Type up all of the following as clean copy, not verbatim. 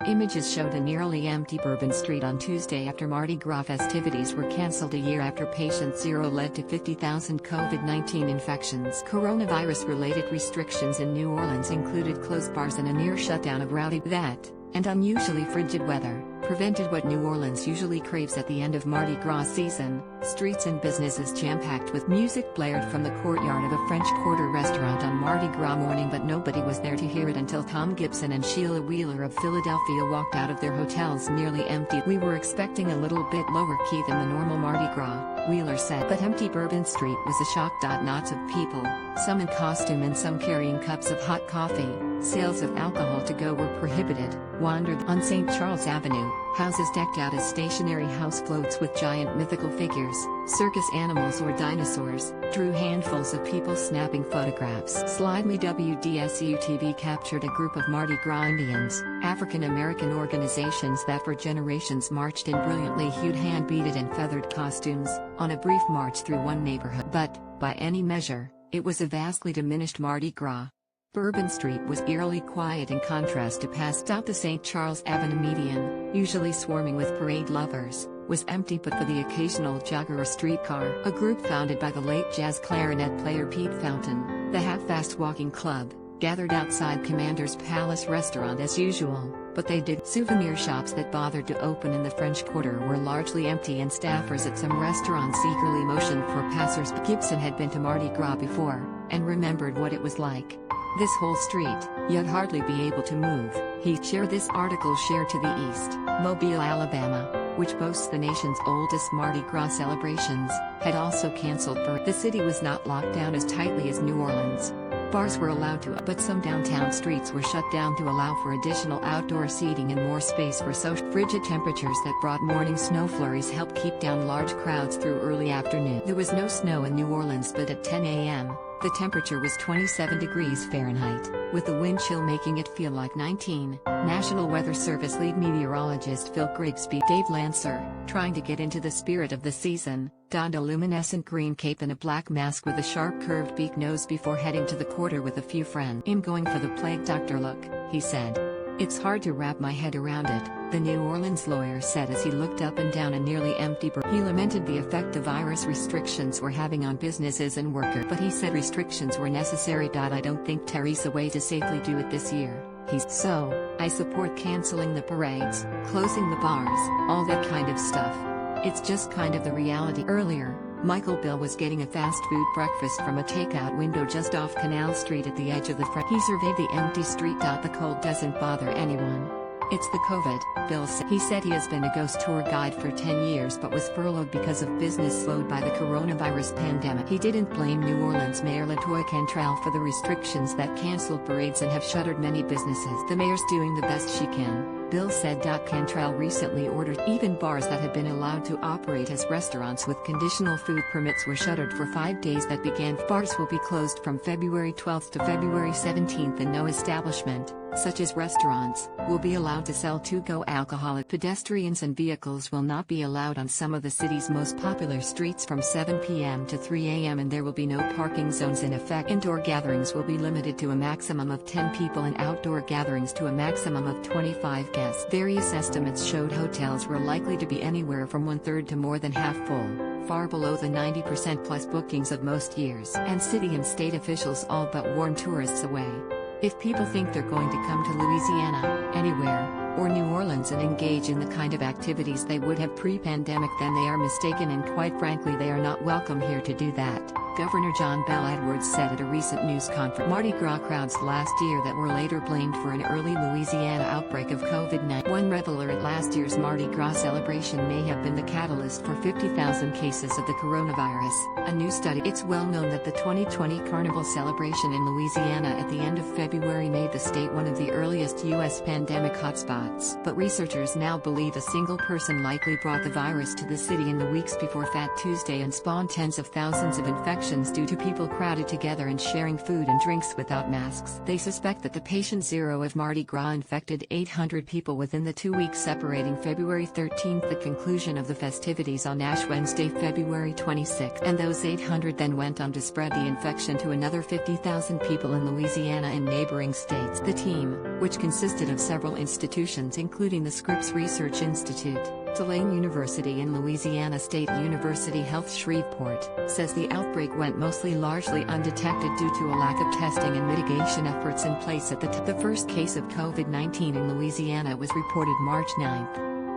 Images showed a nearly empty Bourbon Street on Tuesday after Mardi Gras festivities were cancelled a year after patient zero led to 50,000 COVID-19 infections. Coronavirus-related restrictions in New Orleans included closed bars and a near shutdown of rowdy that, and unusually frigid weather, prevented what New Orleans usually craves at the end of Mardi Gras season. Streets and businesses jam-packed with music blared from the courtyard of a French Quarter restaurant on Mardi Gras morning, but nobody was there to hear it until Tom Gibson and Sheila Wheeler of Philadelphia walked out of their hotels nearly empty. "We were expecting a little bit lower key than the normal Mardi Gras," Wheeler said, but empty Bourbon Street was a shock. Knots of people, some in costume and some carrying cups of hot coffee. Sales of alcohol to go were prohibited. Wandered on St. Charles Avenue, houses decked out as stationary house floats with giant mythical figures, circus animals or dinosaurs, drew handfuls of people snapping photographs. Slide Me WDSU-TV captured a group of Mardi Gras Indians, African American organizations that for generations marched in brilliantly hued hand-beaded and feathered costumes, on a brief march through one neighborhood. But, by any measure, it was a vastly diminished Mardi Gras. Bourbon Street was eerily quiet in contrast to past. The St. Charles Avenue median, usually swarming with parade lovers, was empty but for the occasional jogger or streetcar. A group founded by the late jazz clarinet player Pete Fountain, the Half-Fast Walking Club, gathered outside Commander's Palace restaurant as usual, but they did. Souvenir shops that bothered to open in the French Quarter were largely empty, and staffers at some restaurants eagerly motioned for passers. Gibson had been to Mardi Gras before, and remembered what it was like. "This whole street, you'd hardly be able to move," he shared. This article shared to the east, Mobile, Alabama, which boasts the nation's oldest Mardi Gras celebrations, had also canceled. The city was not locked down as tightly as New Orleans. Bars were allowed to, but some downtown streets were shut down to allow for additional outdoor seating and more space for social. Frigid temperatures that brought morning snow flurries helped keep down large crowds through early afternoon. There was no snow in New Orleans, but at 10 a.m., the temperature was 27 degrees Fahrenheit, with the wind chill making it feel like 19. National Weather Service lead meteorologist Phil Grigsby, Dave Lancer, trying to get into the spirit of the season, donned a luminescent green cape and a black mask with a sharp curved beak nose before heading to the Quarter with a few friends. "I'm going for the plague doctor look," he said. "It's hard to wrap my head around it," the New Orleans lawyer said as he looked up and down a nearly empty bar. He lamented the effect the virus restrictions were having on businesses and workers, but he said restrictions were necessary. "I don't think there's a way to safely do it this year," "So, I support canceling the parades, closing the bars, all that kind of stuff. It's just kind of the reality." Earlier, Michael Bill was getting a fast food breakfast from a takeout window just off Canal Street at the edge of the front. He surveyed the empty street. "The cold doesn't bother anyone. It's the COVID," Bill said. He said he has been a ghost tour guide for 10 years but was furloughed because of business slowed by the coronavirus pandemic. He didn't blame New Orleans Mayor LaToya Cantrell for the restrictions that canceled parades and have shuttered many businesses. "The mayor's doing the best she can," Bill said. Cantrell recently ordered even bars that had been allowed to operate as restaurants with conditional food permits were shuttered for 5 days that began. Bars will be closed from February 12th to February 17th, and no establishment, such as restaurants, will be allowed to sell to-go alcohol. Pedestrians and vehicles will not be allowed on some of the city's most popular streets from 7 p.m. to 3 a.m. and there will be no parking zones in effect. Indoor gatherings will be limited to a maximum of 10 people and outdoor gatherings to a maximum of 25 guests. Various estimates showed hotels were likely to be anywhere from 1/3 to more than half full, far below the 90% plus bookings of most years. And city and state officials all but warned tourists away. If people think they're going to come to Louisiana, anywhere, or New Orleans and engage in the kind of activities they would have pre-pandemic, then they are mistaken, and quite frankly they are not welcome here to do that, Governor John Bel Edwards said at a recent news conference. Mardi Gras crowds last year that were later blamed for an early Louisiana outbreak of COVID-19. One reveler at last year's Mardi Gras celebration may have been the catalyst for 50,000 cases of the coronavirus, a new study. It's well known that the 2020 Carnival celebration in Louisiana at the end of February made the state one of the earliest U.S. pandemic hotspots. But researchers now believe a single person likely brought the virus to the city in the weeks before Fat Tuesday and spawned tens of thousands of infections infections due to people crowded together and sharing food and drinks without masks. They suspect that the patient zero of Mardi Gras infected 800 people within the 2 weeks separating February 13, the conclusion of the festivities on Ash Wednesday, February 26, and those 800 then went on to spread the infection to another 50,000 people in Louisiana and neighboring states. The team, which consisted of several institutions including the Scripps Research Institute, Tulane University and Louisiana State University Health Shreveport, says the outbreak went largely undetected due to a lack of testing and mitigation efforts in place at the time. The first case of COVID-19 in Louisiana was reported March 9.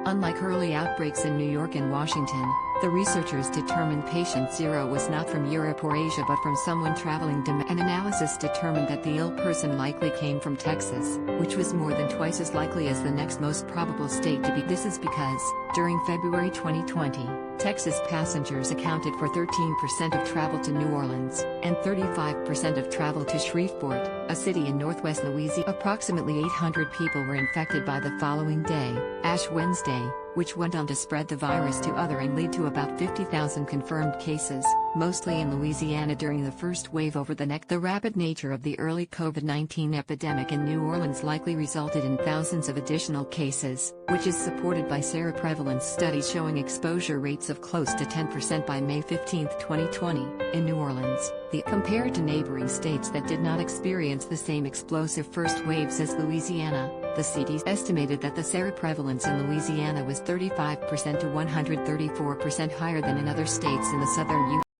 Unlike early outbreaks in New York and Washington, the researchers determined patient zero was not from Europe or Asia but from someone traveling An analysis determined that the ill person likely came from Texas, which was more than twice as likely as the next most probable state to be. This is because, during February 2020, Texas passengers accounted for 13% of travel to New Orleans, and 35% of travel to Shreveport, a city in northwest Louisiana. Approximately 800 people were infected by the following day, Ash Wednesday, which went on to spread the virus to other and lead to about 50,000 confirmed cases, mostly in Louisiana during the first wave over the next. The rapid nature of the early COVID-19 epidemic in New Orleans likely resulted in thousands of additional cases, which is supported by seroprevalence studies showing exposure rates of close to 10% by May 15, 2020, in New Orleans. Compared to neighboring states that did not experience the same explosive first waves as Louisiana, the CDC estimated that the seroprevalence in Louisiana was 35% to 134% higher than in other states in the southern U.S.